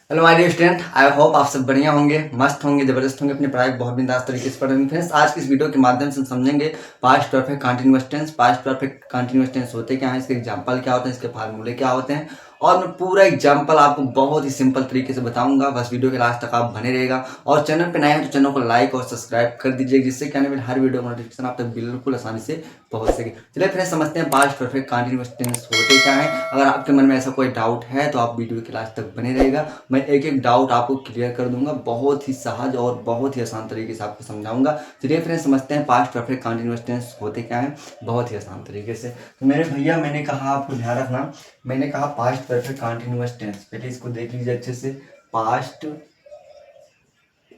Hello my dear student, I hope आप सब बढ़िया होंगे, मस्त होंगे, जबरदस्त होंगे, अपनी पढ़ाई बहुत बिंदास तरीके से पढ़ रहे होंगे। फ्रेंड्स, आज की इस वीडियो के माध्यम से हम समझेंगे past perfect continuous tense. Past perfect continuous tense होते क्या हैं, इसके एग्जांपल क्या होते हैं, इसके फार्मूले क्या होते हैं, और मैं पूरा एग्जांपल आपको बहुत ही सिंपल तरीके से बताऊंगा। बस वीडियो के लास्ट तक आप बने रहेगा और चैनल पे नए हैं तो चैनल को लाइक और सब्सक्राइब कर दीजिए, जिससे क्या है हर वीडियो का नोटिफिकेशन आप तक बिल्कुल आसानी से पहुंच सके। चलिए फ्रेंड्स, समझते हैं पास्ट परफेक्ट कंटीन्यूअस टेंस होते क्या है। अगर आपके मन में ऐसा कोई डाउट है तो आप वीडियो के लास्ट तक बने रहेगा। मैं एक एक डाउट आपको क्लियर कर दूंगा, बहुत ही सहज और बहुत ही आसान तरीके से आपको समझाऊंगा। चलिए फ्रेंड्स, समझते हैं पास्ट परफेक्ट कंटीन्यूअस टेंस होते क्या है बहुत ही आसान तरीके से। तो मेरे भैया, मैंने कहा आपको ध्यान रखना, मैंने कहा पास्ट परफेक्ट कंटीन्यूअस टेंस, पहले इसको देख लीजिए अच्छे से। पास्ट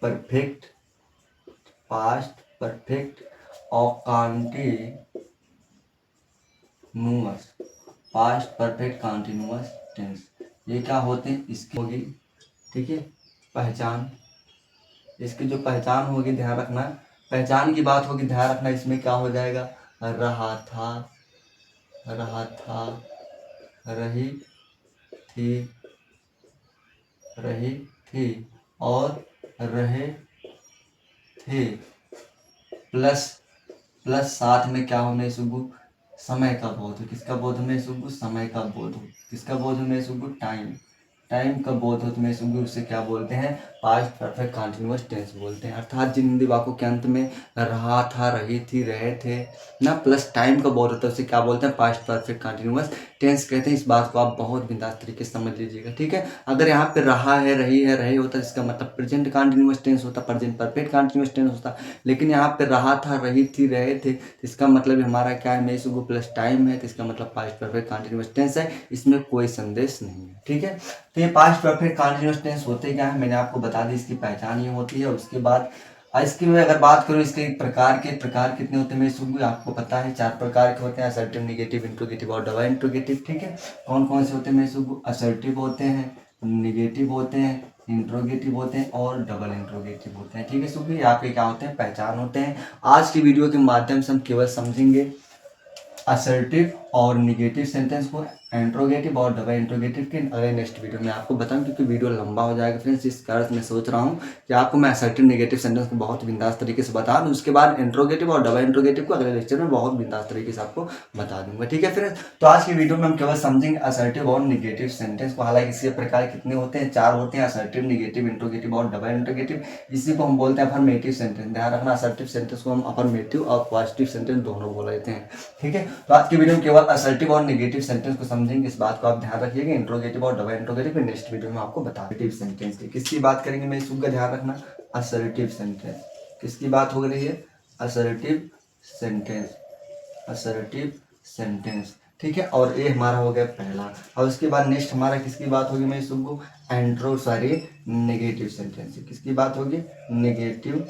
परफेक्ट, पास्ट परफेक्ट और continuous, past perfect continuous tense, ये क्या होते हैं, इसकी होगी, ठीक है, पहचान। इसकी जो पहचान होगी, ध्यान रखना, पहचान की बात होगी, ध्यान रखना, इसमें क्या हो जाएगा, रहा था, रहा था, रही थी, रही थी, और रहे थे, प्लस, प्लस साथ में क्या हो में सुगु, समय का बोध हो। किसका बोध में सुगु, समय का बोध हो। किसका बोध में सुगु, टाइम, टाइम का बोध हो में सुगु, उसे क्या बोलते हैं, पास्ट परफेक्ट कंटीन्यूअस टेंस बोलते हैं। अर्थात जिन हिंदी वाक्यों के अंत में रहा था, रही थी, रहे थे ना, प्लस टाइम का बोध होता है, उसे क्या बोलते हैं, पास्ट परफेक्ट कंटीन्यूअस टेंस कहते हैं। इस बात को आप बहुत बिंदास तरीके से समझ लीजिएगा, ठीक है। अगर यहाँ पे रहा है, रही है, रहे होता है, इसका मतलब प्रेजेंट कंटीन्यूअस टेंस होता, प्रेजेंट परफेक्ट कंटीन्यूअस टेंस होता। लेकिन यहाँ पे रहा था, रही थी, रहे थे, तो इसका मतलब हमारा क्या है, में सुगु प्लस टाइम है, तो इसका मतलब पास्ट परफेक्ट कंटीन्यूअस टेंस है, इसमें कोई संदेश नहीं है, ठीक है। तो ये पास्ट परफेक्ट कंटीन्यूअस टेंस होते क्या है, मैंने आपको बता दी, इसकी पहचान ये होती है। उसके बाद इसकी मैं अगर बात करूँ, इसके प्रकार कितने होते हैं, मैं सुगु आपको पता है 4 प्रकार के होते हैं, असर्टिव, निगेटिव, इंट्रोगेटिव और डबल इंट्रोगेटिव, ठीक है। कौन कौन से होते हैं मैं सुगु, असर्टिव होते हैं, निगेटिव होते हैं, इंट्रोगेटिव होते हैं और डबल इंट्रोगेटिव होते हैं, ठीक है। सुबह आपके क्या होते हैं, पहचान होते हैं। आज की वीडियो के माध्यम से हम केवल समझेंगे असर्टिव और निगेटिव सेंटेंस को, इंट्रोगेटिव और डबल इंट्रोगेटिव के अगले नेक्स्ट वीडियो में आपको बताऊं, क्योंकि वीडियो लंबा हो जाएगा फ्रेंड्स। इस कारण मैं सोच रहा हूं कि आपको मैं असर्टिव निगेटिव सेंटेंस को बहुत बिंदास तरीके से बता दूं, उसके बाद इंट्रोगेटिव और डबल इंट्रोगेटिव को अगले लेक्चर में बहुत बिंदास तरीके से आपको बता दूंगा, ठीक है फ्रेंड्स। तो आज की वीडियो में हम केवल समझेंगे असर्टिव और निगेटिव सेंटेंस को। हालांकि इसके प्रकार कितने होते हैं, 4 होते हैं, असर्टिव, निगेटिव, इंट्रोगेटिव और डबल इंट्रोगेटिव। इसी को हम बोलते हैं अफर्मेटिव सेंटेंस। ध्यान रखना, असर्टिव सेंटेंस को हम अफर्मेटिव और पॉजिटिव सेंटेंस दोनों बोल लेते हैं, ठीक है। तो आज की वीडियो में केवल असर्टिव और नेगेटिव सेंटेंस को समझेंगे, इस बात को आप ध्यान रखिएगा। इंट्रोगेटिव और डबल इंट्रोगेटिव नेक्स्ट वीडियो में आपको बताएंगे। सेंटेंस की किसकी बात करेंगे, मैं इसका ध्यान रखना, असर्टिव सेंटेंस। किसकी बात हो रही है, असर्टिव सेंटेंस, असर्टिव सेंटेंस, ठीक है। और ये हमारा हो गया पहला। और उसके बाद नेक्स्ट हमारा किसकी बात होगी, मैं इसको नेगेटिव सेंटेंस की। किसकी बात होगी, नेगेटिव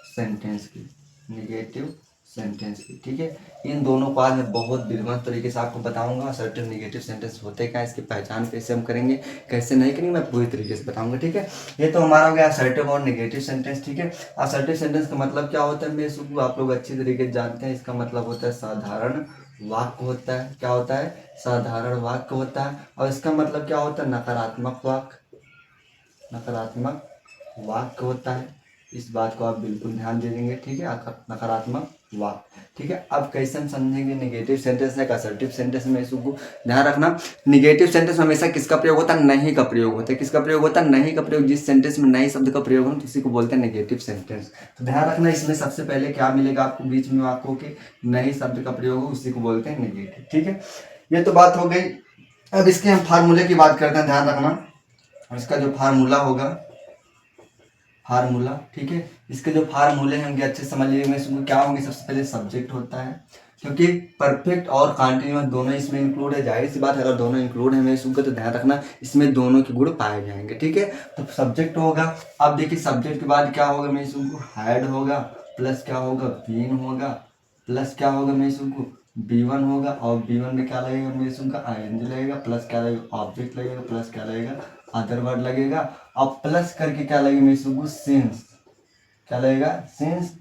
सेंटेंस की, नेगेटिव सेंटेंस की, ठीक है। इन दोनों को आज मैं बहुत विद्वान तरीके से आपको बताऊंगा। असर्टिव निगेटिव सेंटेंस होते क्या, इसकी पहचान कैसे हम करेंगे, कैसे नहीं करेंगे, मैं पूरी तरीके से बताऊंगा, ठीक है। ये तो हमारा हो गया असर्टिव और निगेटिव सेंटेंस, ठीक है। असर्टिव सेंटेंस का मतलब क्या होता है, मैं इसको आप लोग अच्छी तरीके से जानते हैं। इसका मतलब होता है साधारण वाक्य होता है। क्या होता है, साधारण वाक्य होता है। और इसका मतलब क्या होता है, नकारात्मक वाक्य, नकारात्मक वाक्य होता है। इस बात को आप बिल्कुल ध्यान दे देंगे, ठीक है, नकारात्मक वाक्य, ठीक है। अब कैसे हम समझेंगे निगेटिव सेंटेंस है, असर्टिव सेंटेंस में, इसको ध्यान रखना। निगेटिव सेंटेंस में हमेशा किसका प्रयोग होता है, नहीं का प्रयोग होता है। किसका प्रयोग होता है, नहीं का प्रयोग। जिस सेंटेंस में नहीं शब्द का प्रयोग हो तो उसी को बोलते हैं नेगेटिव सेंटेंस। तो ध्यान रखना, इसमें सबसे पहले क्या मिलेगा आपको, बीच में वाक्यों के नहीं शब्द का प्रयोग हो, उसी को बोलते हैं नेगेटिव, ठीक है। ये तो बात हो गई। अब इसके हम फार्मूले की बात करते हैं, ध्यान रखना। इसका जो फार्मूला होगा, फार्मूला, ठीक है, इसके जो फार्मूले होंगे अच्छे समझ लीजिए। इसमें क्या होंगे, सबसे पहले सब्जेक्ट होता है, क्योंकि परफेक्ट और कॉन्टिन्यूअस दोनों इसमें इंक्लूड है। जाहिर सी बात है, अगर दोनों इंक्लूड है में सुनकर तो ध्यान रखना इसमें दोनों के गुण पाए जाएंगे, ठीक है। तो सब्जेक्ट होगा। अब देखिए सब्जेक्ट के बाद क्या होगा, मैं इसको हेड होगा, प्लस क्या होगा, बीन होगा, प्लस क्या होगा, मैं इसको B1 होगा, और B1 में क्या लगेगा, मैं इसका ING लगेगा, प्लस क्या लगेगा, ऑब्जेक्ट लगेगा, प्लस क्या लगेगा, अदर वर्ड लगेगा, और प्लस करके क्या लगेगा, मैं इसको सिंस, क्या लगेगा, सिंस,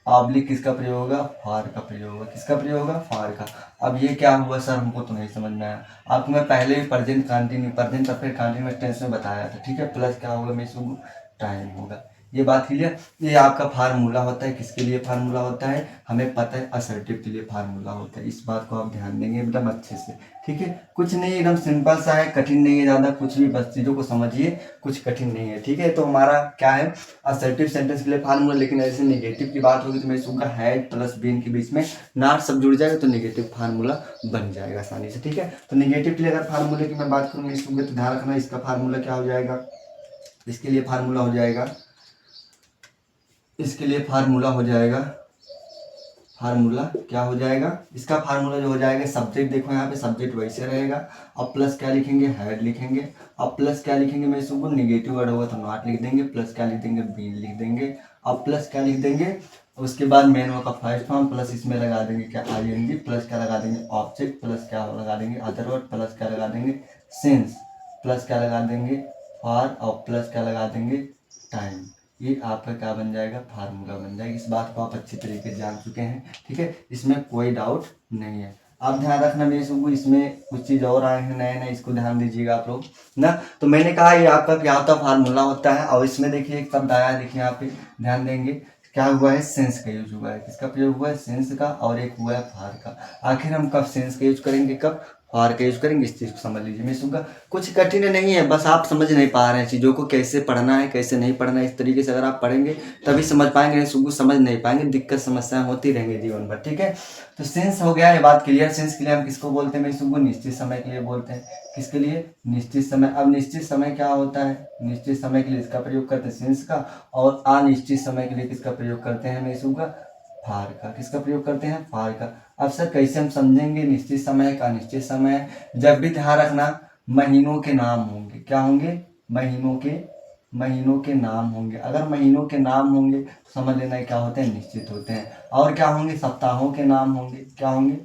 ऑब्लिक किसका प्रयोग होगा, फॉर का प्रयोग होगा। किसका प्रयोग होगा, फॉर का। अब ये क्या हुआ सर, हमको तो नहीं समझ में आया। आपको मैं पहले भी प्रेजेंट कंटिन्यू प्रेजेंट और फिर कंटिन्यूअस टेंस में बताया था, ठीक है। प्लस क्या होगा, मैं इसको टाइम होगा। ये बात क्लियर। ये आपका फार्मूला होता है, किसके लिए फार्मूला होता है, हमें पता है असर्टिव के लिए फार्मूला होता है। इस बात को आप ध्यान देंगे एकदम अच्छे से, ठीक है। कुछ नहीं, एकदम सिंपल सा है, कठिन नहीं है ज़्यादा कुछ भी, बस चीज़ों को समझिए, कुछ कठिन नहीं है, ठीक है। तो हमारा क्या है, असर्टिव सेंटेंस के लिए फार्मूला। लेकिन ऐसे नेगेटिव की बात होगी तो मैं इसका हैड प्लस बीन के बीच में नॉट सब जुड़ जाएगा तो नेगेटिव फार्मूला बन जाएगा आसानी से, ठीक है। तो नेगेटिव के लिए अगर फार्मूले की मैं बात करूँ इसको, तो ध्यान रखना इसका फार्मूला क्या हो जाएगा, इसके लिए फार्मूला हो जाएगा, इसके लिए फार्मूला हो जाएगा, फार्मूला क्या हो जाएगा, इसका फार्मूला जो हो जाएगा, सब्जेक्ट देखो यहाँ पे सब्जेक्ट वैसे रहेगा। अब प्लस क्या लिखेंगे, हैड लिखेंगे। अब प्लस क्या लिखेंगे, मैं इसको नेगेटिव वर्ड होगा तो नॉट लिख देंगे, प्लस क्या लिख देंगे, बीन लिख देंगे। अब प्लस क्या लिख देंगे, उसके बाद मेन वर्ब का फर्स्ट फॉर्म, प्लस इसमें लगा देंगे क्या, आईएनजी, प्लस क्या लगा देंगे, ऑब्जेक्ट, प्लस क्या लगा देंगे, अदर वर्ड, प्लस क्या लगा देंगे, सिंस, प्लस क्या लगा देंगे, फॉर, और प्लस क्या लगा देंगे, टाइम। ये आपका क्या बन जाएगा, फार्मूला बन जाएगा। इस बात को आप अच्छी तरीके से जान चुके हैं, ठीक है, इसमें कोई डाउट नहीं है। आप ध्यान रखना मेरे सुबह, इसमें कुछ चीज़ और आए हैं नए नए, इसको ध्यान दीजिएगा आप लोग ना। तो मैंने कहा ये आपका क्या होता है, फार्मूला होता है। और इसमें देखिए एक शब्द आया है, देखिए यहाँ पे ध्यान देंगे, क्या हुआ है, सेंस का यूज हुआ है। किसका प्रयोग हुआ है, सेंस का, और एक हुआ है फार का। आखिर हम कब सेंस का यूज करेंगे, कब फार का यूज करेंगे, इस चीज़ को समझ लीजिए। मैं सुनगा कुछ कठिन नहीं है, बस आप समझ नहीं पा रहे हैं चीज़ों को, कैसे पढ़ना है कैसे नहीं पढ़ना है। इस तरीके से अगर आप पढ़ेंगे तभी समझ पाएंगे, नहीं सुबह समझ नहीं पाएंगे, दिक्कत समस्याएं होती रहेंगी जीवन भर, ठीक है। तो सेंस हो गया, ये बात क्लियर। सेंस के लिए हम किसको बोलते हैं, मैं सुबह निश्चित समय के लिए बोलते हैं। किसके लिए, निश्चित समय। अब निश्चित समय क्या होता है, निश्चित समय के लिए इसका प्रयोग करते हैं सेंस का, और अनिश्चित समय के लिए किसका प्रयोग करते हैं, मैं सुबह फार का। किसका प्रयोग करते हैं, फार का। अब सर कैसे हम समझेंगे निश्चित समय का अनिश्चित समय, जब भी ध्यान रखना महीनों के नाम होंगे, क्या होंगे, महीनों के नाम होंगे। अगर महीनों के नाम होंगे तो समझ लेना क्या होते हैं, निश्चित होते हैं। और क्या होंगे, सप्ताहों के नाम होंगे, क्या होंगे,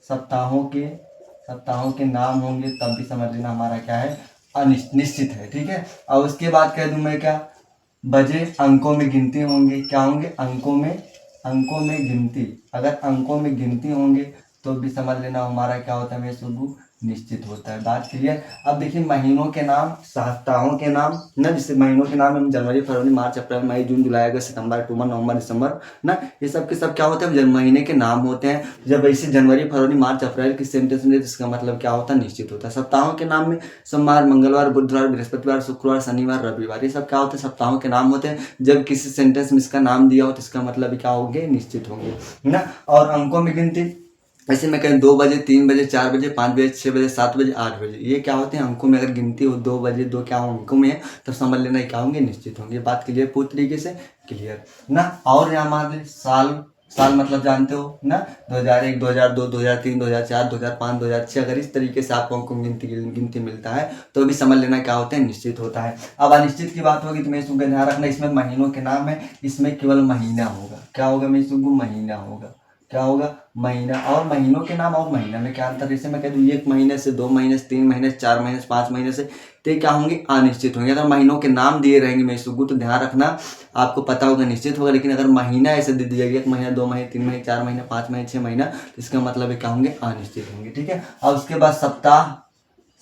सप्ताहों के नाम होंगे, तब भी समझ लेना हमारा क्या है, अनिश्चित है, ठीक है। और उसके बाद कह दूं मैं क्या, बजे अंकों में गिनती होंगे, क्या होंगे, अंकों में गिनती। अगर अंकों में गिनती होंगे तो भी समझ लेना हमारा क्या होता है, मैं सुबह निश्चित होता है। बात क्लियर। अब देखिए महीनों के नाम, सप्ताहों के नाम ना, जैसे महीनों के नाम हम जनवरी फरवरी मार्च अप्रैल मई जून जुलाई अगस्त सितंबर अक्टूबर नवंबर दिसंबर ना, ये सब के सब क्या होते हैं, महीने के नाम होते हैं। जब ऐसे जनवरी फरवरी मार्च अप्रैल की सेंटेंस में, इसका मतलब क्या होता है, निश्चित होता है। सप्ताहों के नाम में सोमवार मंगलवार बुधवार बृहस्पतिवार शुक्रवार शनिवार रविवार, ये सब क्या होते हैं, सप्ताहों के नाम होते हैं। जब किसी सेंटेंस में इसका नाम दिया हो तो इसका मतलब क्या होंगे, निश्चित होंगे, है ना। और अंकों में गिनती, ऐसे में कहें 2 बजे 3 बजे 4 बजे 5 बजे 6 बजे 7 बजे 8 बजे, ये क्या होते हैं, अंकों में अगर गिनती हो 2 बजे 2 क्या हो अंकों में है, तो समझ लेना क्या होंगे, निश्चित होंगे। बात क्लियर, पूरी तरीके से क्लियर ना। और यहाँ मान साल, साल मतलब जानते हो ना, 2001 2002 2003 2004 2005 2006, अगर इस तरीके से आपको अंकों गिनती मिलता है तो भी समझ लेना क्या होते हैं, निश्चित होता है। अब अनिश्चित की बात होगी तो मैं इसको ध्यान रखना, इसमें महीनों के नाम है, इसमें केवल महीना होगा, क्या होगा, मैं इसको महीना होगा, क्या होगा, महीना। और महीनों के नाम और महीना में क्या अंतर, जैसे मैं कह दूँ 1 महीने से 2 महीने से 3 महीने से 4 महीने से 5 महीने से, तो क्या होंगे, अनिश्चित होंगे। अगर महीनों के नाम दिए रहेंगे मैं सुगु तो ध्यान रखना आपको पता होगा निश्चित होगा। लेकिन अगर महीना ऐसे दे दिया 1 महीना 2 महीने 3 महीने 4 महीने 5 महीने 6 महीना, तो इसका मतलब क्या होंगे, अनिश्चित होंगे, ठीक है। और उसके बाद सप्ताह,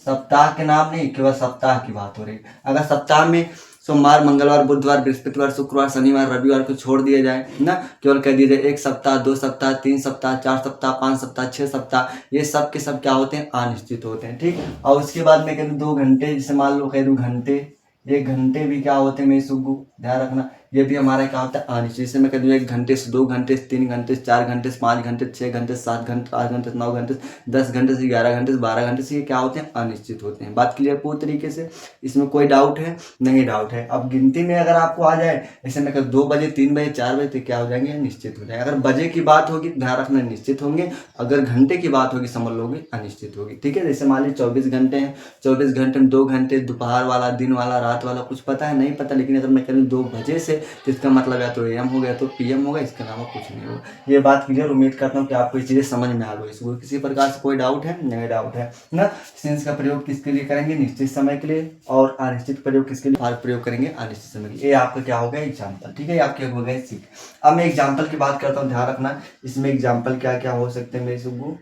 सप्ताह के नाम नहीं, केवल सप्ताह की बात हो रही। अगर सप्ताह में सोमवार मंगलवार बुधवार बृहस्पतिवार शुक्रवार शनिवार रविवार को छोड़ दिया जाए ना, केवल कह दिया जाए 1 सप्ताह 2 सप्ताह 3 सप्ताह 4 सप्ताह 5 सप्ताह 6 सप्ताह, ये सब के सब क्या होते हैं, अनिश्चित होते हैं, ठीक। और उसके बाद में कह दूँ 2 घंटे, जैसे मान लो कह दूँ घंटे, 1 घंटे भी क्या होते हैं, मैं सुगु ध्यान रखना, ये भी हमारा क्या होता है, अनिश्चित। जैसे मैं कह दूँ 1 घंटे से 2 घंटे से 3 घंटे से 4 घंटे से 5 घंटे से 6 घंटे से 7 घंटे 8 घंटे से 9 घंटे से 10 घंटे से 11 घंटे से 12 घंटे से, ये क्या होते हैं, अनिश्चित होते हैं। बात क्लियर पूरी तरीके से, इसमें कोई डाउट है, नहीं डाउट है। अब गिनती में अगर आपको आ जाए, जैसे मैं कहूँ 2 बजे 3 बजे 4 बजे, तो क्या हो जाएंगे, निश्चित हो जाएंगे। अगर बजे की बात होगी ध्यान रखना निश्चित होंगे, अगर घंटे की बात होगी समझ लोगे अनिश्चित होगी, ठीक है। जैसे मान लीजिए 24 घंटे हैं, 24 घंटे में 2 घंटे दोपहर वाला दिन वाला रात वाला कुछ पता है, नहीं पता। लेकिन अगर मैं कह दूँ 2 बजे से तो इसका मतलब या तो AM होगा या तो PM होगा, इसके अलावा कुछ नहीं होगा। ये बात क्लियर, उम्मीद करता हूँ कि आपको ये चीज़ें समझ में आ गई। इसको किसी प्रकार से कोई डाउट है? नहीं डाउट है ना। सिंस का प्रयोग किसके लिए करेंगे? निश्चित समय के लिए, और अनिश्चित प्रयोग किसके लिए? प्रयोग करेंगे अनिश्चित समय के लिए। ये आपका क्या हो गया? एग्जाम्पल। ठीक है, ये आपके हो गए सीख। अब मैं एग्जाम्पल की बात करता हूँ, ध्यान रखना इसमें एग्जाम्पल क्या क्या हो सकते हैं मेरे सुब्बू,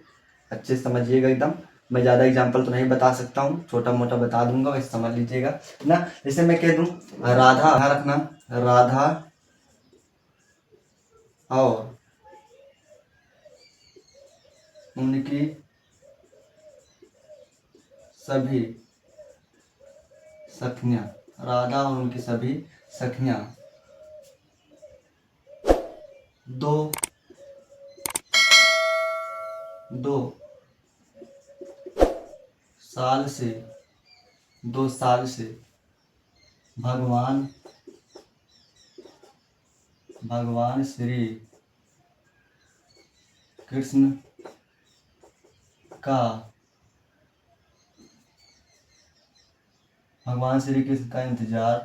अच्छे से समझिएगा एकदम। मैं ज़्यादा एग्जाम्पल तो नहीं बता सकता हूँ, छोटा मोटा बता दूंगा, वैसे समझ लीजिएगा ना। जैसे मैं कह दूँ राधा, ध्यान रखना, राधा और उनकी सभी सखियाँ, राधा और उनकी सभी सखियाँ 2 साल से 2 साल से भगवान श्री कृष्ण का इंतजार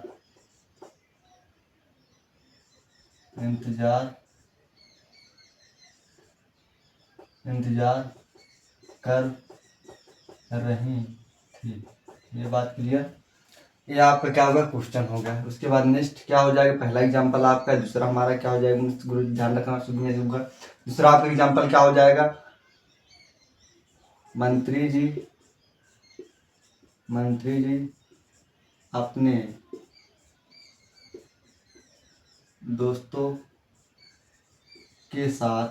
कर रही थी। ये बात क्लियर? ये आपका क्या होगा? क्वेश्चन हो गया। उसके बाद नेक्स्ट क्या हो जाएगा? पहला एग्जांपल आपका, दूसरा हमारा क्या हो जाएगा? गुरु ध्यान रखना, शुद्ध में होगा। दूसरा आपका एग्जांपल क्या हो जाएगा? मंत्री जी अपने दोस्तों के साथ,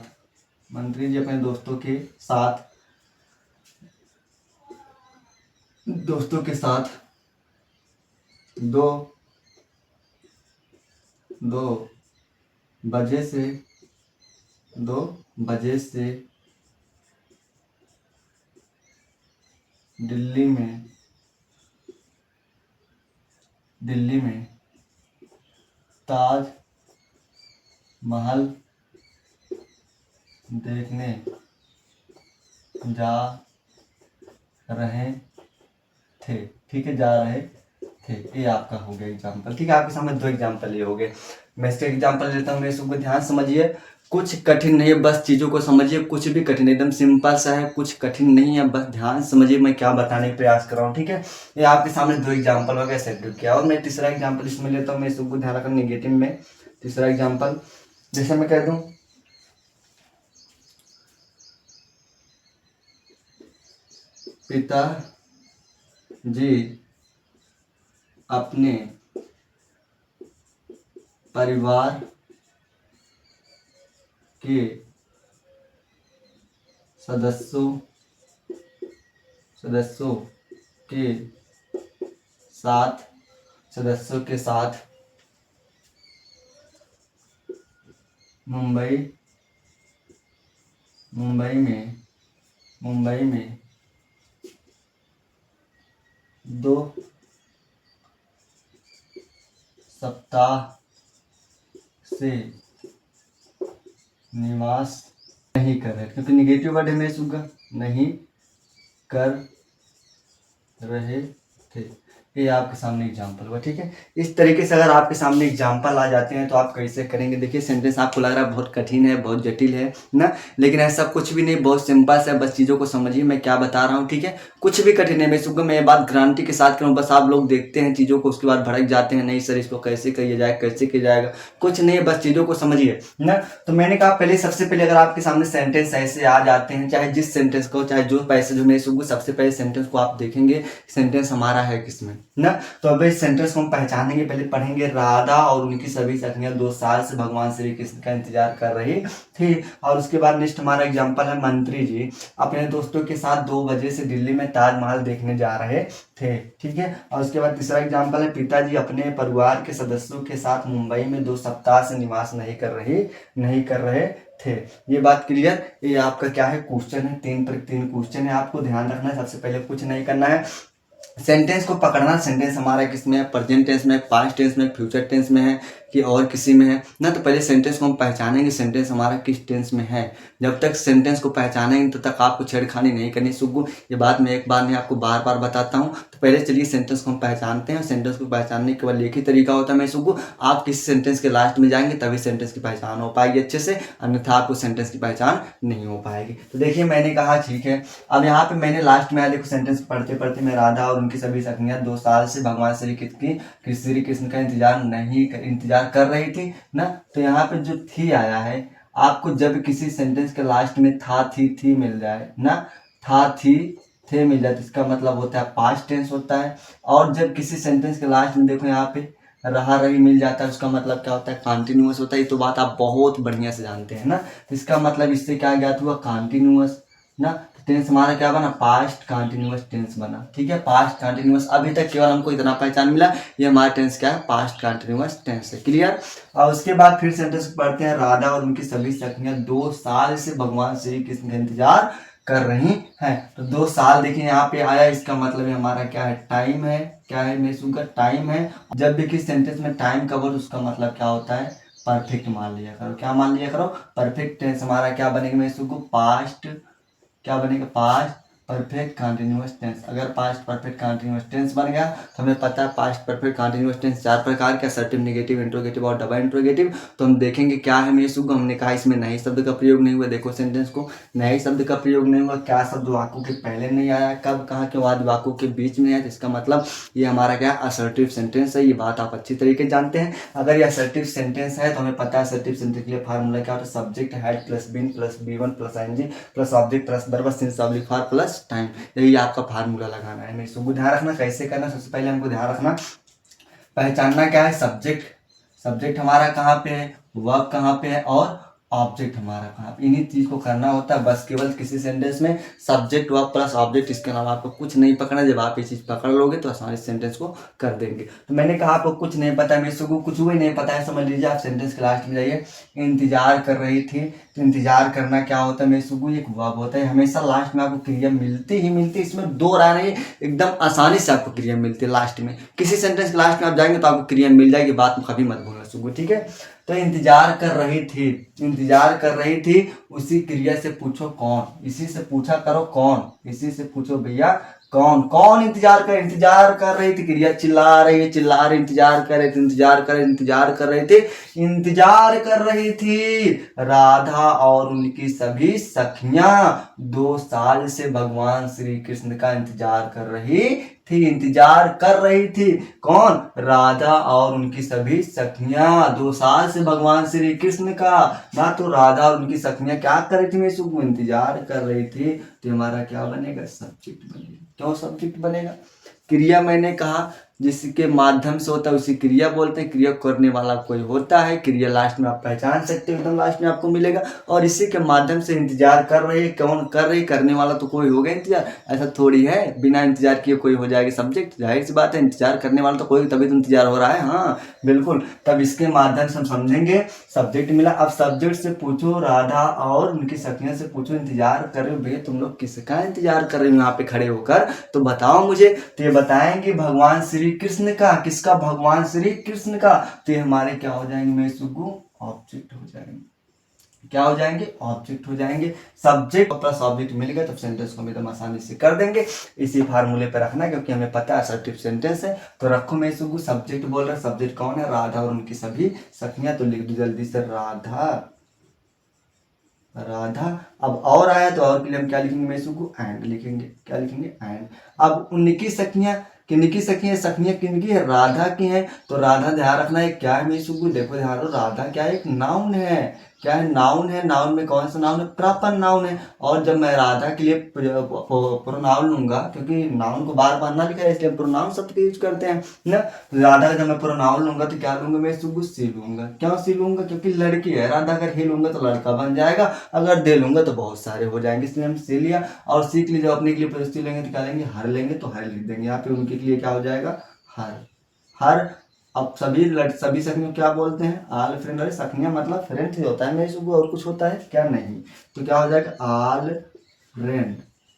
मंत्री जी अपने दोस्तों के साथ 2 बजे से दिल्ली में ताज महल देखने जा रहे थे। ठीक है, जा रहे थे। ये आपका हो गया एग्जाम्पल। ठीक है, आपके सामने 2 एग्जाम्पल ये हो गए। मैं इसका एग्जाम्पल लेता हूँ, मेरे सबको ध्यान समझिए। कुछ कठिन नहीं है, बस चीज़ों को समझिए। कुछ भी कठिन, एकदम सिंपल सा है, कुछ कठिन नहीं है, बस ध्यान समझिए मैं क्या बताने का प्रयास कर रहा हूँ। ठीक है, ये आपके सामने 2 एग्जाम्पल हो गए सब्जेक्ट किया। और मैं तीसरा एग्जाम्पल इसमें लेता हूँ, मैं सबको ध्यान रखना निगेटिव में। तीसरा एग्जाम्पल जैसे मैं कह दूँ, पिता जी अपने परिवार के सदस्यों के साथ मुंबई में 2 सप्ताह से निवास नहीं कर रहे, क्योंकि निगेटिव वर्ड है, मैं सुनगा नहीं कर रहे थे। ये आपके सामने एग्जाम्पल हुआ। ठीक है, इस तरीके से अगर आपके सामने एग्जाम्पल आ जाते हैं तो आप कैसे करेंगे? देखिए, सेंटेंस आपको लग रहा है बहुत कठिन है, बहुत जटिल है ना, लेकिन ऐसा कुछ भी नहीं, बहुत सिंपल है। बस चीज़ों को समझिए मैं क्या बता रहा हूँ। ठीक है, कुछ भी कठिन है, मैं ये बात गारंटी के साथ करूँ। बस आप लोग देखते हैं चीज़ों को, उसके बाद भड़क जाते हैं, नहीं सर इसको कैसे किया जाए, कैसे किया जाएगा। कुछ नहीं है, बस चीज़ों को समझिए ना। तो मैंने कहा पहले, सबसे पहले अगर आपके सामने सेंटेंस ऐसे आ जाते हैं, चाहे जिस सेंटेंस को, चाहे जो पैसे जो मैं सबसे पहले सेंटेंस को आप देखेंगे, सेंटेंस हमारा है किसमें ना। तो अब इस सेंटेंस को हम पहचानेंगे, पहले पढ़ेंगे, राधा और उनकी सभी सखियां 2 साल से भगवान श्री कृष्ण का इंतजार कर रही थी। और उसके बाद नेक्स्ट हमारा एग्जांपल है, मंत्री जी अपने दोस्तों के साथ 2 बजे से दिल्ली में ताजमहल देखने जा रहे थे। ठीक है, और उसके बाद तीसरा एग्जांपल है, पिताजी अपने परिवार के सदस्यों के साथ मुंबई में 2 सप्ताह से निवास नहीं कर रहे थे। ये बात क्लियर? ये आपका क्या है? क्वेश्चन है। 3 क्वेश्चन है, आपको ध्यान रखना है। सबसे पहले कुछ नहीं करना है, सेंटेंस को पकड़ना। सेंटेंस हमारा किसमें है? प्रेजेंट टेंस में, पास्ट टेंस में, फ्यूचर टेंस में है, कि और किसी में है ना। तो पहले सेंटेंस को हम पहचानेंगे सेंटेंस हमारा किस टेंस में है। जब तक सेंटेंस को पहचानेंगे तब तक आपको छेड़खानी नहीं करनी सुग्गू। ये बात मैं एक बार नहीं आपको बार बार बताता हूँ। तो पहले चलिए सेंटेंस को हम पहचानते हैं। सेंटेंस को पहचानने के बाद एक ही तरीका होता है मैं सुग्गू, आप किसी सेंटेंस के लास्ट में जाएंगे तभी सेंटेंस की पहचान हो पाएगी अच्छे से, अन्यथा आपको सेंटेंस की पहचान नहीं हो पाएगी। तो देखिए मैंने कहा ठीक है, अब यहाँ पे मैंने लास्ट में देखो सेंटेंस पढ़ते पढ़ते मैं राधा और उनकी सभी सखियां 2 साल से भगवान श्री कृष्ण का इंतजार कर रही थी ना। तो यहाँ पे जो थी आया है, आपको जब किसी सेंटेंस के लास्ट में था थी मिल जाए ना, था थी थे मिल जाए तो इसका मतलब होता है पास्ट टेंस होता है। और जब किसी सेंटेंस के लास्ट में देखो यहाँ पे रहा रही मिल जाता है, उसका मतलब क्या होता है कॉन्टिन्यूअस होता है। ये तो बात आप बहुत बढ़िया से जानते हैं ना। तो इसका मतलब इससे क्या ज्ञात हुआ, कॉन्टिन्यूअस ना। टेंस हमारा क्या बना, पास्ट कॉन्टिन्यूअस टेंस बना। ठीक है, पास्ट कॉन्टिन्यूअस। अभी तक केवल हमको इतना पहचान मिला, ये हमारा टेंस क्या है, पास्ट कॉन्टिन्यूअस टेंस है। क्लियर। और उसके बाद फिर सेंटेंस पढ़ते हैं, राधा और उनकी सभी सखियां 2 साल से भगवान श्री कृष्ण का इंतजार कर रही हैं। तो 2 साल देखिए यहाँ पे आया, इसका मतलब हमारा क्या है, टाइम है। क्या है मेसू का, टाइम है। जब भी किसी सेंटेंस में टाइम का वर्ड, उसका मतलब क्या होता है, परफेक्ट मान लिया करो। क्या मान लिया करो, परफेक्ट टेंस हमारा क्या बनेगा मेसू को, पास्ट क्या बनेगा, पास्ट परफेक्ट कॉन्टिन्यूअस टेंस। अगर पास्ट परफेक्ट कॉन्टिन्यूअस टेंस बन गया तो हमें पता है पास्ट परफेक्ट कॉन्टिन्यूअस टेंस 4 प्रकार के, असर्टिव, नेगेटिव, इंट्रोगेटिव और डबल इंट्रोगेटिव। तो हम देखेंगे क्या है मेरे सुगम, हमने कहा इसमें नए शब्द का प्रयोग नहीं हुआ। देखो सेंटेंस को, नए शब्द का प्रयोग नहीं हुआ, क्या शब्द वाक्यों के पहले नहीं आया, कब कहाँ के बाद वाक्यों के बीच में आया, तो इसका मतलब ये हमारा क्या असर्टिव सेंटेंस है। ये बात आप अच्छी तरीके से जानते हैं। अगर ये असर्टिव सेंटेंस है तो हमें पता है असर्टिव सेंटेंस के लिए फार्मूला क्या होता है, subject had plus been plus B1 plus ING plus object plus verb since oblique for plus time. यही आपका फार्मूला लगाना है। मेरे सुबह ध्यान रखना कैसे करना। सबसे पहले हमको ध्यान रखना, पहचानना क्या है, सब्जेक्ट। सब्जेक्ट हमारा कहाँ पे है, वर्ब कहाँ पे है, और ऑब्जेक्ट हमारा कहाँ पे। इन्हीं चीज को करना होता है बस। केवल किसी सेंटेंस में सब्जेक्ट वर्ब प्लस ऑब्जेक्ट, इसके अलावा आपको कुछ नहीं पकड़ना। जब आप ये चीज पकड़ लोगे तो आसानी सेंटेंस को कर देंगे। तो मैंने कहा आपको कुछ नहीं पता है, मेरे को कुछ भी नहीं पता है, समझ लीजिए। आप सेंटेंस के लास्ट में जाइए, इंतजार कर रही थी। तो इंतजार करना क्या होता है मेरे सुगु, एक वर्ब होता है। हमेशा लास्ट में आपको क्रिया मिलती ही मिलती है, इसमें दो राय नहीं, एकदम आसानी से आपको क्रिया मिलती है लास्ट में। किसी सेंटेंस के लास्ट में आप जाएंगे तो आपको क्रिया मिल जाएगी, बात कभी मत भूलना सुगु, ठीक है। तो इंतजार कर रही थी, इंतजार कर रही थी, उसी क्रिया से पूछो कौन, इसी से पूछा करो कौन, इसी से पूछो भैया कौन, कौन इंतजार कर रही थी। क्रिया चिल्ला रही है, चिल्ला रही, इंतजार कर रही थी, इंतजार कर रही थी, इंतजार कर रही थी राधा और उनकी सभी सखियां 2 साल से भगवान श्री कृष्ण का इंतजार कर रही थी। इंतजार कर रही थी कौन, राधा और उनकी सभी सखियां 2 साल से भगवान श्री कृष्ण का ना। तो राधा और उनकी सखियां क्या कर रही थी, मैं सुबह इंतजार कर रही थी। तो हमारा क्या बनेगा, सब्जेक्ट बनेगा। क्यों सब्जेक्ट बनेगा, क्रिया मैंने कहा जिसके माध्यम से होता है उसी क्रिया बोलते हैं। क्रिया करने वाला कोई होता है, क्रिया लास्ट में आप पहचान सकते हो, एकदम लास्ट में आपको मिलेगा। और इसी के माध्यम से इंतजार कर रहे हैं, कौन कर रही, करने वाला तो कोई होगा इंतजार, ऐसा थोड़ी है बिना इंतजार किए कोई हो जाएगा सब्जेक्ट। जाहिर सी बात है, इंतजार करने वाला तो कोई, तभी तो इंतजार हो रहा है। हाँ बिल्कुल, तब इसके माध्यम से हम समझेंगे सब्जेक्ट मिला। अब सब्जेक्ट से पूछो, राधा और उनकी सखियां से पूछो इंतजार कर रहे हो भैया तुम लोग किसका इंतजार कर रहे हो यहाँ पे खड़े होकर, तो बताओ मुझे। तो ये बताएंगे भगवान श्री कृष्ण का। किसका, भगवान श्री कृष्ण का। तो ये हमारे क्या हो जाएंगे मेरे सुगु, ऑब्जेक्ट हो जाएंगे। क्या हो जाएंगे, ऑब्जेक्ट हो जाएंगे। सब्जेक्ट प्लस ऑब्जेक्ट मिल गए तो सेंटेंस को हम एकदम आसानी से कर देंगे। इसी फार्मूले पे रखना, क्योंकि हमें पता है असर्टिव सेंटेंस है। तो रखो मैं सुगु, सब्जेक्ट बोल रहा है, सब्जेक्ट कौन है, राधा और उनकी सभी सखियां। तो लिख दो जल्दी से, राधा, राधा। अब और आया तो और के लिए हम क्या लिखेंगे मैं सुगु, एंड लिखेंगे। क्या लिखेंगे, एंड। अब उनकी सखियां, किनकी सखियां, सखियां किनकी है, राधा की हैं। तो राधा ध्यान रखना है क्या है मेरे सुगु, देखो ध्यान रखो, राधा क्या है, एक नाउन है। क्या है, नाउन है। नाउन में कौन सा नाउन है, प्रॉपर नाउन है। और जब मैं राधा के लिए प्रोनाउन लूंगा, क्योंकि नाउन को बार बार ना लिखा है इसलिए प्रोनाउन शब्द का यूज करते हैं ना। तो राधा का जब मैं प्रोनाउन लूंगा तो क्या लूंगा मैं सुगु, सी लूंगा। क्यों सी लूंगा, क्योंकि लड़की है राधा। अगर ही लूंगा तो लड़का बन जाएगा, अगर दे लूंगा तो बहुत सारे हो जाएंगे, इसलिए हम सी लिया। और सी के लिए जब अपने के लिए प्रस्तुति लेंगे तो क्या लेंगे, हर लेंगे। तो हर लिख देंगे यहाँ पे, उनके लिए क्या हो जाएगा, हर। हर। अब सभी सखियों क्या बोलते हैं, आल फ्रेंड। अरे सखियां मतलब फ्रेंड ही होता है मेरे सुबह, और कुछ होता है क्या, नहीं। तो क्या हो जाएगा, आल फ्रेंड।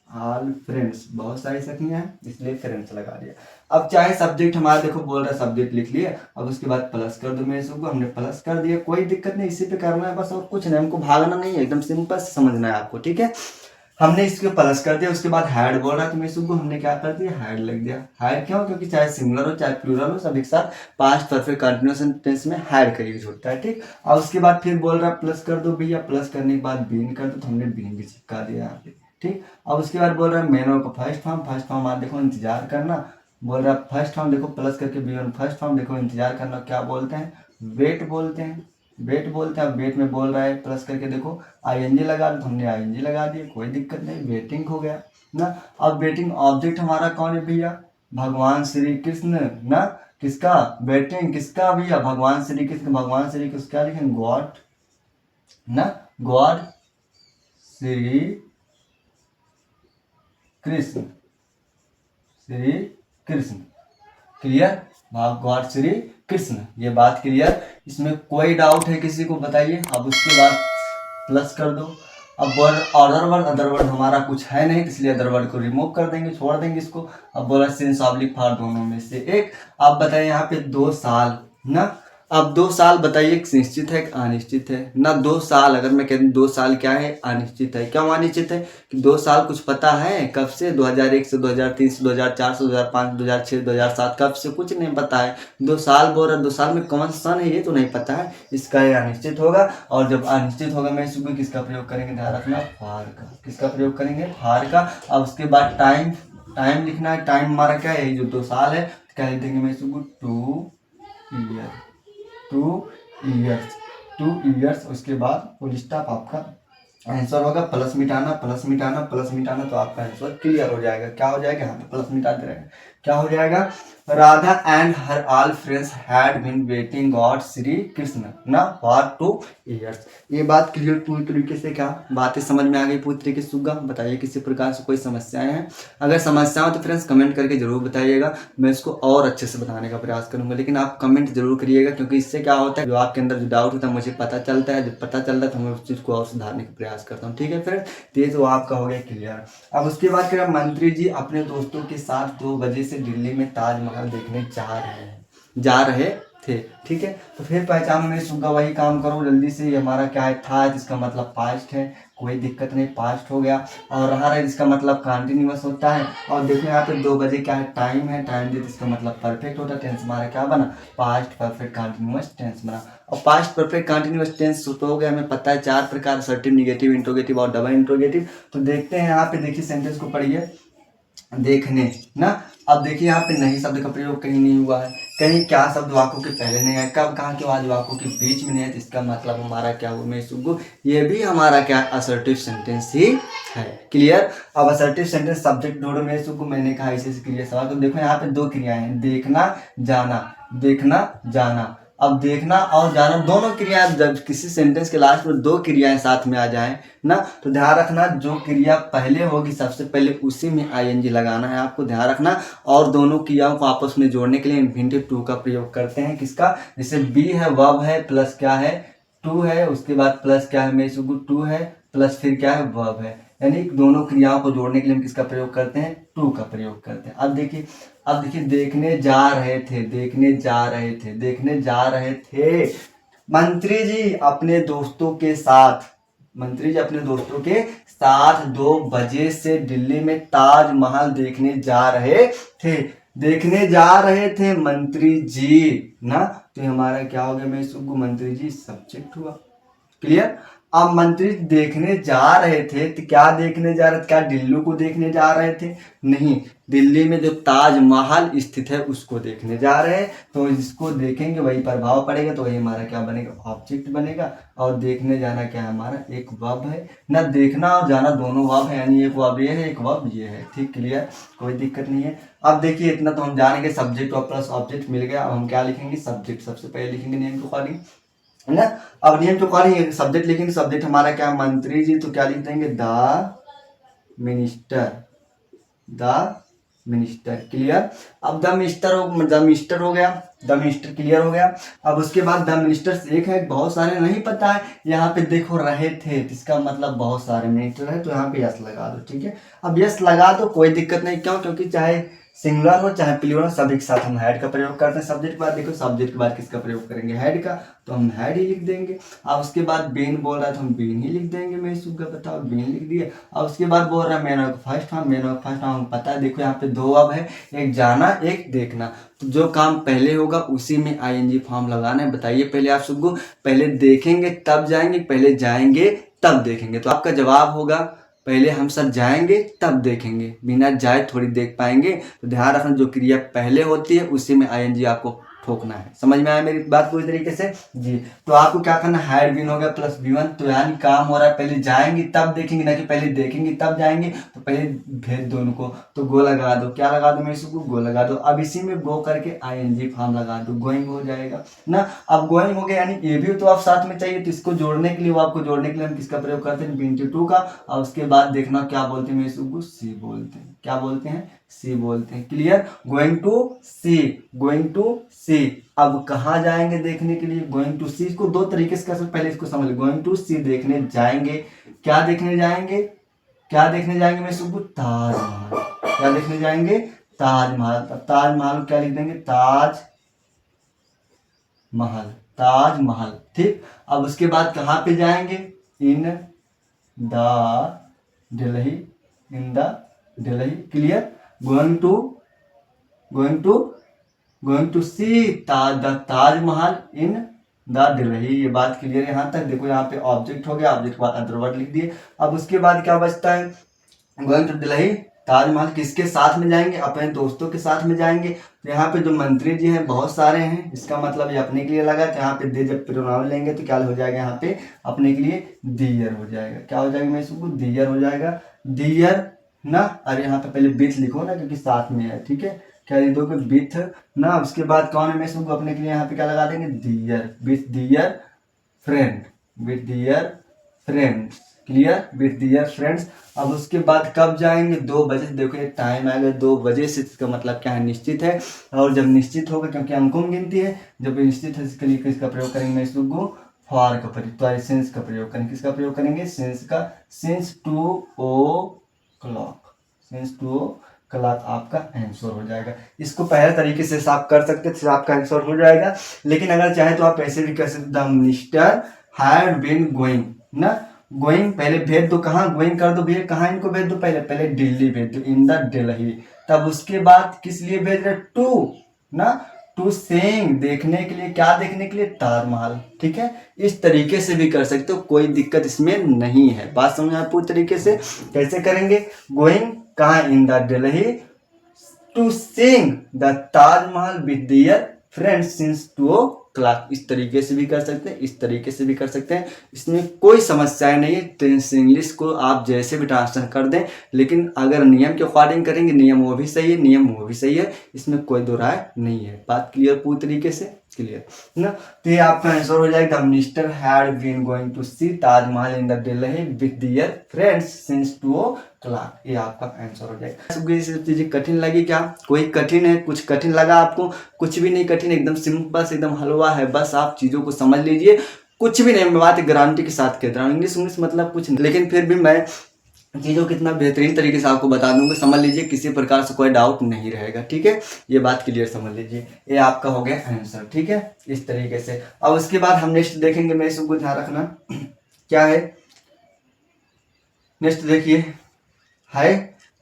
ऑल फ्रेंड्स, बहुत सारी सखियां हैं इसलिए फ्रेंड्स लगा दिया। अब चाहे सब्जेक्ट हमारा देखो बोल रहा है सब्जेक्ट लिख लिया, अब उसके बाद प्लस कर दो मेरे को, हमने प्लस कर दिया, कोई दिक्कत नहीं, इसी पे करना है बस, और कुछ नहीं, हमको भागना नहीं है, एकदम सिंपल से समझना है आपको, ठीक है। हमने इसको प्लस कर दिया, उसके बाद हैड बोल रहा है तो मेरे को हमने क्या कर दिया, हैड लग दिया। हैड क्यों, क्योंकि चाहे सिंगुलर हो चाहे प्लूरल हो, सब एक साथ पास्ट परफेक्ट कंटिन्यूअस टेंस में हैड का यूज होता है, ठीक। और उसके बाद फिर बोल रहा है प्लस कर दो भैया, प्लस करने के बाद बीन कर दो, तो हमने बीन भी चिपका दिया यहाँ पे, ठीक। अब उसके बाद बोल रहा है मेनो का फर्स्ट फॉर्म, फर्स्ट फॉर्म आप देखो इंतजार करना, बोल रहा है फर्स्ट फॉर्म देखो प्लस करके बी वन, फर्स्ट फॉर्म देखो इंतजार करना, क्या बोलते हैं, वेट बोलते हैं, वेट बोलते हैं। अब वेट में बोल रहा है प्लस करके देखो आईएनजी लगा दो, हमने आईएनजी लगा दिया, कोई दिक्कत नहीं, वेटिंग हो गया ना। अब वेटिंग ऑब्जेक्ट हमारा कौन है भैया, भगवान श्री कृष्ण ना, किसका वेटिंग, किसका भैया, भगवान श्री कृष्ण, भगवान श्री कृष्ण क्या लिखेंगे, गॉड ना, God Shri Krishna, Shri Krishna, clear, God Shri Krishna, ये बात क्लियर, इसमें कोई डाउट है किसी को बताइए। अब उसके बाद प्लस कर दो। अब वर्ड अदर वर्ड हमारा कुछ है नहीं, इसलिए अदर वर्ड को रिमूव कर देंगे, छोड़ देंगे इसको। अब बोला सिंस ऑब्लिक फॉर, दोनों में से एक। आप बताइए यहाँ पे 2 साल ना, अब 2 साल बताइए निश्चित है कि अनिश्चित है ना, 2 साल, अगर मैं कहती 2 साल क्या है, अनिश्चित है। क्यों अनिश्चित है कि 2 साल कुछ पता है कब से, 2001 से 2003 से 2004 से 2005 2006 2007, कब से कुछ नहीं पता है। 2 साल बोल रहा है, 2 साल में कौन सा सन है ये तो नहीं पता है, इसका ये अनिश्चित होगा। और जब अनिश्चित होगा मैं इसको किसका प्रयोग करेंगे, ध्यान रखना, फार का, किसका प्रयोग करेंगे, फार का। अब उसके बाद टाइम, टाइम लिखना है, टाइम हमारा क्या है, जो 2 साल है, क्या लिख देंगे मैं इसको 2 ईयर, 2 ईयर्स, 2 ईयर्स। उसके बाद फुल स्टॉप, आपका आंसर होगा। प्लस मिटाना, प्लस मिटाना, प्लस मिटाना, तो आपका आंसर क्लियर हो जाएगा। क्या हो जाएगा, यहाँ पे प्लस मिटाते रहेंगे, क्या हो जाएगा, Radha and her all friends had been waiting God Shri Krishna ना फॉर 2 ईयर्स। ये बात क्लियर पूरी तरीके से, क्या बातें समझ में आ गई पूरी तरीके से सुगा, बताइए किसी प्रकार से कोई समस्याएं हैं, अगर समस्या हो तो फ्रेंड्स कमेंट करके जरूर बताइएगा, मैं इसको और अच्छे से बताने का प्रयास करूंगा, लेकिन आप कमेंट जरूर करिएगा, क्योंकि इससे क्या होता है, जो आपके अंदर जो डाउट होता है मुझे पता चलता है, जब पता चलता है तो मैं उस चीज़ को और सुधारने का प्रयास करता हूँ, ठीक है फ्रेंड्स। तो ये तो आपका हो गया क्लियर। अब उसके बाद क्या, मंत्री जी अपने दोस्तों के साथ 2 बजे से दिल्ली में ताजमहल देखने जा रहे थे, ठीक है। तो फिर पहचानो मेरे सुगा, वही काम करो जल्दी से, ये हमारा क्या है, था, जिसका मतलब पास्ट है, कोई दिक्कत नहीं, पास्ट हो गया। और रहा है जिसका मतलब कंटिन्यूअस होता है। और देखो यहाँ पे 2 बजे क्या है, टाइम है, टाइम दे इसका मतलब परफेक्ट होता है, टेंस हमारा क्या बना, पास्ट परफेक्ट कंटिन्यूअस टेंस बना। और पास्ट परफेक्ट कंटिन्यूअस टेंस तो हो गया, हमें पता है 4 प्रकार, असर्टिव, निगेटिव, इंट्रोगेटिव और डबल इंट्रोगेटिव। तो देखते हैं यहाँ पे, देखिए सेंटेंस को पढ़िए, देखने ना। अब देखिए यहाँ पे नहीं शब्द का प्रयोग कहीं नहीं हुआ है, कहीं क्या शब्द वाक्यों के पहले नहीं है, कब कहाँ के बाद वाक्यों के बीच में नहीं है, तो इसका मतलब हमारा क्या हुआ, मैं सुगु, ये भी हमारा क्या असर्टिव सेंटेंस ही है, क्लियर। अब असर्टिव सेंटेंस सब्जेक्ट ढूंढो मेरे सुगु, मैंने कहा इसे क्रिया सवाल, तो देखो यहाँ पे 2 क्रियाएं हैं, देखना जाना, देखना जाना। अब देखना और जाना दोनों क्रियाएं, जब किसी सेंटेंस के लास्ट में 2 क्रियाएं साथ में आ जाए ना, तो ध्यान रखना जो क्रिया पहले होगी सबसे पहले उसी में आईएनजी लगाना है, आपको ध्यान रखना। और दोनों क्रियाओं को आपस में जोड़ने के लिए इन्फिनिटिव टू का प्रयोग करते हैं, किसका, जैसे बी है, वर्ब है, प्लस क्या है, टू है, उसके बाद प्लस क्या है, मेरे टू है, प्लस फिर क्या है, वर्ब है, यानी दोनों क्रियाओं को जोड़ने के लिए हम किसका प्रयोग करते हैं, टू का प्रयोग करते हैं। अब देखिए देखने जा रहे थे, देखने जा रहे थे, देखने जा रहे थे, मंत्री जी अपने दोस्तों के साथ, मंत्री जी अपने दोस्तों के साथ 2 बजे से दिल्ली में ताजमहल देखने जा रहे थे, देखने जा रहे थे मंत्री जी ना, तो हमारा क्या हो गया, मैं सुगु, मंत्री जी सब्जेक्ट हुआ, क्लियर। अब मंत्री देखने जा रहे थे, तो क्या देखने जा रहे थे, क्या दिल्ली को देखने जा रहे थे, नहीं, दिल्ली में जो ताजमहल स्थित है उसको देखने जा रहे हैं, तो इसको देखेंगे वही प्रभाव पड़ेगा, तो वही हमारा क्या बनेगा, ऑब्जेक्ट बनेगा। और देखने जाना क्या है, हमारा एक वर्ब है ना, देखना और जाना दोनों वर्ब है, यानी एक वर्ब ये है, एक वर्ब ये है, ठीक, क्लियर, कोई दिक्कत नहीं है। अब देखिए इतना तो हम जानेंगे, सब्जेक्ट और प्लस ऑब्जेक्ट मिल गया। अब हम क्या लिखेंगे, सब्जेक्ट सबसे पहले लिखेंगे, नेम टू कॉलिंग है ना। अब नियम तो कॉलिंग सब्जेक्ट लिखेंगे, सब्जेक्ट हमारा क्या है, मंत्री जी, तो क्या लिख देंगे, the minister, the minister. Clear. अब द मिनिस्टर हो गया, द मिनिस्टर क्लियर हो गया। अब उसके बाद द मिनिस्टर्स एक है, बहुत सारे नहीं पता है। यहाँ पे देखो रहे थे, इसका मतलब बहुत सारे मिनिस्टर है, तो यहाँ पे यस लगा दो। ठीक है, अब यस लगा दो, कोई दिक्कत नहीं। क्यों? क्योंकि चाहे सिंगुलर हो चाहे प्लूरल हो, सभी के साथ हम हैड का प्रयोग करते हैं। सब्जेक्ट के बाद देखो, सब्जेक्ट के बाद किसका प्रयोग करेंगे? हैड का, तो हम हैड ही लिख देंगे। अब उसके बाद बीन बोल रहा है तो हम बीन ही लिख देंगे। मैं सुबह बताओ बीन लिख दिए। अब उसके बाद बोल रहा है man of first form, man of first form पता है। देखो यहाँ पे दो अब है, एक जाना एक देखना, तो जो काम पहले होगा उसी में आईएनजी फॉर्म लगाना है। बताइए पहले आप सबको, पहले देखेंगे तब जाएंगे, पहले जाएंगे तब देखेंगे? तो आपका जवाब होगा पहले हम सब जाएंगे तब देखेंगे, बिना जाए थोड़ी देख पाएंगे। तो ध्यान रखना, जो क्रिया पहले होती है उसी में आईएनजी आपको ठोकना है। समझ में आया मेरी बात पूरी तरीके से जी? तो आपको क्या करना, हैड बीन हो गया प्लस B1, तो यानी काम हो रहा है पहले जाएंगे तब देखेंगे, ना कि पहले देखेंगे तब जाएंगे। तो पहले भेज दो उनको, तो गो लगा दो। क्या लगा दो मेरे को? गो लगा दो। अब इसी में गो करके आईएनजी फॉर्म लगा दो, गोइंग हो जाएगा ना। अब गोइंग हो गया, यानी ये भी तो आप साथ में चाहिए, तो इसको जोड़ने के लिए, वो आपको जोड़ने के लिए हम किसका प्रयोग करते हैं? B2 का। और उसके बाद देखना क्या बोलते हैं, मेरे को सी बोलते हैं। क्या बोलते हैं? सी बोलते हैं। Clear. Going to see, going to see. अब कहाँ जाएंगे देखने के लिए? Going to see. इसको दो तरीके से कर सकते, पहले इसको समझ लो। गोइंग टू सी देखने जाएंगे। क्या देखने जाएंगे? क्या देखने जाएंगे मेरे सबको? ताजमहल। क्या देखने जाएंगे? ताजमहल। ताजमहल क्या लिख देंगे? ताज महल, ताजमहल। ठीक। अब उसके बाद कहाँ पे जाएंगे? In the Delhi, in the Delhi. Clear. Going to, going to, going to see Taj Mahal in the Delhi. ये बात क्लियर है यहाँ तक? देखो यहाँ पे ऑब्जेक्ट हो गया, ऑब्जेक्ट के बाद अदर वर्ड लिख दिए। अब उसके बाद क्या बचता है? गोइंग टू दिल्ली, ताजमहल किसके साथ में जाएंगे? अपने दोस्तों के साथ में जाएंगे। तो यहाँ पे जो मंत्री जी हैं बहुत सारे हैं, इसका मतलब ये अपने के लिए लगा। तो यहाँ पे दे जब प्रोनाउन लेंगे तो क्या हो जाएगा? यहाँ पे अपने के लिए दियर हो जाएगा। क्या हो जाएगा मैं इसको? दियर हो जाएगा। दियर ना। अरे यहाँ पे पहले विथ लिखो ना, क्योंकि साथ में है। ठीक है, क्या लिख दोगे? विथ ना। उसके बाद कौन है मैं इसको अपने के लिए यहाँ पे क्या लगा देंगे? Their, with their friend, with their friends. Clear. With their friends. अब उसके बाद कब जाएंगे? 2 बजे। देखो ये टाइम आएगा 2 बजे से, इसका मतलब क्या है? निश्चित है। और जब निश्चित होगा, क्योंकि अंकों में गिनती है, जब निश्चित है इसके लिए किसका प्रयोग करेंगे? इसको फॉर का प्रयोग, तो सिंस का प्रयोग करेंगे। किसका प्रयोग करेंगे? सिंस का। सिंस 2 o'clock, सिंस 2 o'clock आपका आंसर हो जाएगा। इसको पहले तरीके से आप कर सकते थे, आपका आंसर हो जाएगा। लेकिन अगर चाहे तो आप ऐसे भी कर सकते, the minister had been going ना। गोइंग पहले भेज दो, कहाँ गोइंग कर दो भैया, कहाँ इनको भेज दो? पहले पहले दिल्ली भेज दो, इन द दिल्ली। तब उसके बाद किस लिए भेज रहे? टू ना, टू सीइंग देखने के लिए। क्या देखने के लिए? ताजमहल। ठीक है, इस तरीके से भी कर सकते हो, कोई दिक्कत इसमें नहीं है। बात समझ में पूरी तरीके से? कैसे करेंगे? गोइंग कहाँ? In the Delhi to seeing the Taj Mahal with their friends since 2 o'clock। इस तरीके से भी कर सकते हैं, इस तरीके से भी कर सकते हैं, इसमें कोई समस्या नहीं है। तो इंग्लिश को आप जैसे भी ट्रांसलेट कर दें, लेकिन अगर नियम के अकॉर्डिंग करेंगे, नियम वो भी सही है, नियम वो भी सही है, इसमें कोई दो राय नहीं है। बात क्लियर पूरी तरीके से? क्लियर ना। तो ये आपका आंसर हो जाएगा, minister had been going to see Taj Mahal in the Delhi with their friends since 2 o'clock। ये आपका आंसर हो जाएगा। सबको ये सब चीजें कठिन लगी क्या? कोई कठिन है? कुछ कठिन लगा आपको? कुछ भी नहीं कठिन, एकदम सिंपल से एकदम हलवा है। बस आप चीजों को समझ लीजिए, कुछ भी नहीं। मैं बात गारंटी के साथ कहता हूँ, इंग्लिश मतलब कुछ नहीं, लेकिन फिर भी मैं चीज़ों को इतना बेहतरीन तरीके से आपको बता दूंगा, समझ लीजिए, किसी प्रकार से कोई डाउट नहीं रहेगा। ठीक है, ये बात क्लियर समझ लीजिए। ये आपका हो गया आंसर। ठीक है, इस तरीके से। अब उसके बाद हम नेक्स्ट देखेंगे, मैं सबको ध्यान रखना क्या है नेक्स्ट। देखिए, है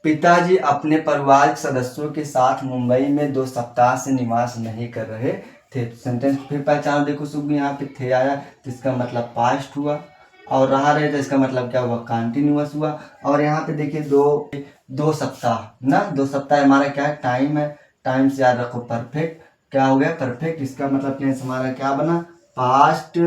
पिताजी अपने परिवार के सदस्यों के साथ मुंबई में 2 सप्ताह से निवास नहीं कर रहे थे। सेंटेंस फिर पहचान देखो सुबह, यहाँ पे थे आया तो इसका मतलब पास्ट हुआ, और रहा रहे तो इसका मतलब क्या हुआ? कंटिन्यूअस हुआ। और यहाँ पे देखिए 2 सप्ताह ना, 2 सप्ताह हमारा क्या है? टाइम है। टाइम से याद रखो परफेक्ट। क्या हो गया? परफेक्ट। इसका मतलब टेंस हमारा क्या बना? पास्ट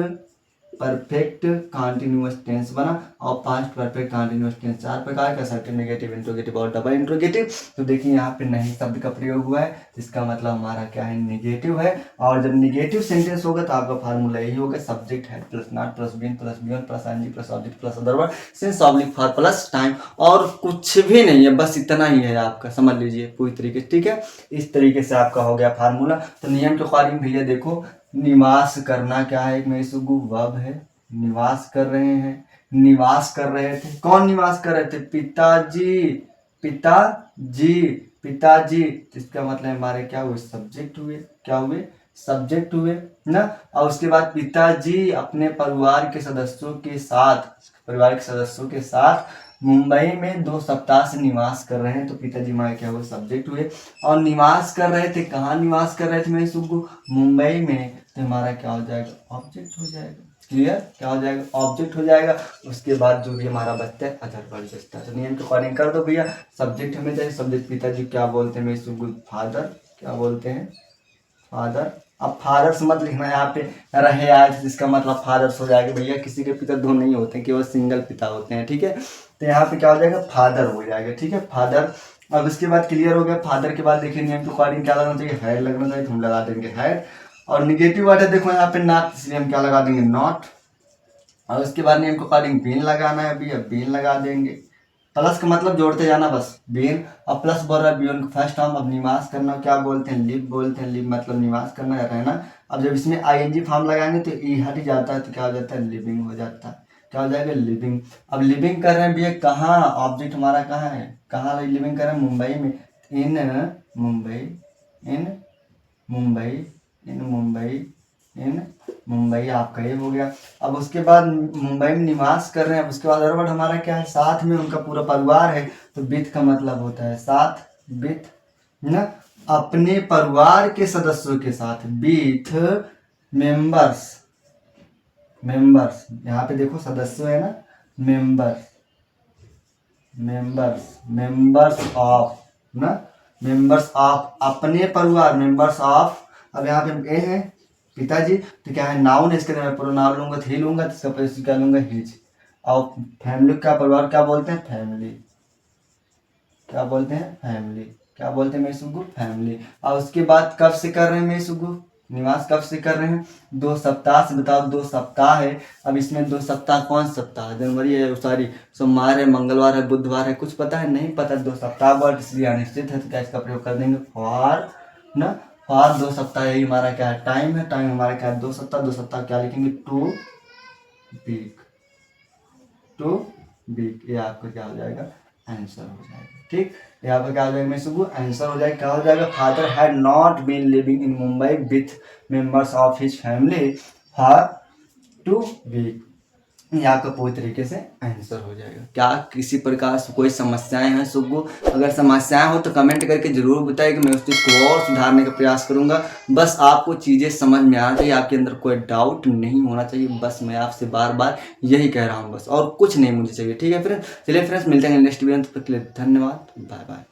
परफेक्ट कंटिन्यूअस टेंस बना और पास्ट परफेक्ट कंटिन्यूअस टेंस। 4 प्रकार का, असर्टिव, नेगेटिव, इंट्रोगेटिव और डबल इंट्रोगेटिव। तो देखिए यहाँ पे नहीं शब्द का प्रयोग हुआ है, इसका मतलब हमारा क्या है, नेगेटिव है। और जब नेगेटिव सेंटेंस होगा तो आपका फार्मूला यही होगा, सब्जेक्ट है plus not plus been plus B plus ing plus object plus other word since oblique for plus time, और कुछ भी नहीं है, बस इतना ही है आपका, समझ लीजिए पूरी तरीके से। ठीक है, इस तरीके से आपका हो गया फार्मूला। तो नियम के अकॉर्डिंग भैया देखो, निवास करना क्या है, मैं सुगु वर्ब है, निवास कर रहे हैं, निवास कर रहे थे, कौन निवास कर रहे थे, पिताजी, पिताजी, पिताजी। इसका मतलब हमारे क्या हुए, सब्जेक्ट हुए, क्या हुए, सब्जेक्ट हुए ना। और उसके बाद पिताजी अपने परिवार के सदस्यों के साथ, परिवार के सदस्यों के साथ मुंबई में 2 सप्ताह से निवास कर रहे हैं, तो पिताजी हमारे क्या हुए, सब्जेक्ट हुए। और निवास कर रहे थे, कहाँ निवास कर रहे थे मेरे सुगु, मुंबई में, तो हमारा क्या हो जाएगा, ऑब्जेक्ट हो जाएगा। क्लियर, क्या हो जाएगा, ऑब्जेक्ट हो जाएगा। उसके बाद जो भी हमारा बचता है अदर वर्ड बचता है। तो नियम के अकॉर्डिंग कर दो भैया, सब्जेक्ट हमें चाहिए, सब्जेक्ट पिताजी क्या बोलते हैं मेरे सुगु, फादर, क्या बोलते हैं, फादर। अब फादर्स मत लिखना यहाँ पे रहे आज, जिसका मतलब फादर्स हो जाएगा भैया, किसी के पिता 2 नहीं होते हैं, केवल सिंगल पिता होते हैं। ठीक है, तो यहाँ पे क्या हो जाएगा, फादर हो जाएगा। ठीक है, फादर। अब इसके बाद क्लियर हो गया, फादर के बाद देखिए नियम के अकॉर्डिंग क्या लगना चाहिए, हेड लगना चाहिए, तो हम लगा देंगे हेड। और निगेटिव वर्ड है देखो यहाँ पे नॉट, इसलिए हम क्या लगा देंगे, नॉट। और उसके बाद नियम के अकॉर्डिंग बीन लगाना है अभी, अब बीन लगा देंगे। प्लस का मतलब जोड़ते जाना बस, बीन। अब प्लस बोल रहा है बियॉन्ड फर्स्ट टर्म, अब निवास करना क्या बोलते हैं, लिव बोलते हैं, लिव मतलब निवास करना या रहना। अब जब इसमें आईएनजी फॉर्म लगाएंगे तो ई हट जाता है, तो क्या हो जाता है, लिविंग हो जाता है, क्या हो जाएगा, लिविंग। अब लिविंग कर रहे हैं भैया कहाँ, ऑब्जेक्ट हमारा कहाँ है, कहाँ लिविंग कर रहे हैं, मुंबई में, इन मुंबई, इन मुंबई, इन मुंबई, इन मुंबई, आपका ये हो गया। अब उसके बाद मुंबई में निवास कर रहे हैं, उसके बाद अदर वर्ड हमारा क्या है, साथ में उनका पूरा परिवार है, तो विथ का मतलब होता है साथ, विथ ना, अपने परिवार के सदस्यों के साथ, विथ मेंबर्स, मेंबर्स, यहाँ पे देखो सदस्य है ना, मेंबर्स, मेंबर्स, मेंबर्स ऑफ ना, मेंबर्स ऑफ, अपने परिवार, मेंबर्स ऑफ। अब यहाँ पे ए है पिताजी, तो क्या है, नाउन है, इसके लिए मैं प्रोनाउन लूंगा, तो ही लूंगा, तो इसका प्लेस क्या लूंगा, हिज। और फैमिली का परिवार क्या बोलते हैं, फैमिली, क्या बोलते हैं, फैमिली, क्या बोलते हैं मेरे सुगु, फैमिली। और उसके बाद कब से कर रहे हैं मेरे सुगु, निवास कब से कर रहे हैं, 2 सप्ताह से। बताओ 2 सप्ताह है, अब इसमें 2 सप्ताह कौन सप्ताह, जनवरी है, सॉरी सोमवार है, मंगलवार है, बुधवार है, कुछ पता है, नहीं पता, 2 सप्ताह वर्ड इसलिए अनिश्चित है, तो क्या इसका प्रयोग कर देंगे, फॉर ना, फॉर 2 सप्ताह, यही हमारा क्या है, टाइम है, टाइम हमारा क्या है, 2 सप्ताह, 2 सप्ताह क्या लिखेंगे, 2 वीक, 2 वीक, ये आपका क्या हो जाएगा, आंसर हो जाएगा। ठीक, यहाँ पर क्या हो जाएगा, मैं सुबह आंसर हो जाएगा, क्या हो जाएगा, father had not been living in Mumbai with members of his family for 2 week. ये आपका पूरी तरीके से आंसर हो जाएगा। क्या किसी प्रकार से कोई समस्याएं हैं सुबह, अगर समस्याएं हो तो कमेंट करके जरूर बताइए कि मैं उस चीज़ को और सुधारने का प्रयास करूंगा। बस आपको चीज़ें समझ में आना चाहिए, आपके अंदर कोई डाउट नहीं होना चाहिए, बस मैं आपसे बार बार यही कह रहा हूँ, बस और कुछ नहीं मुझे चाहिए। ठीक है फ्रेंड्स, चलिए फ्रेंड्स मिलते हैं नेक्स्ट वीडियो में, तब तक के लिए धन्यवाद, बाय बाय।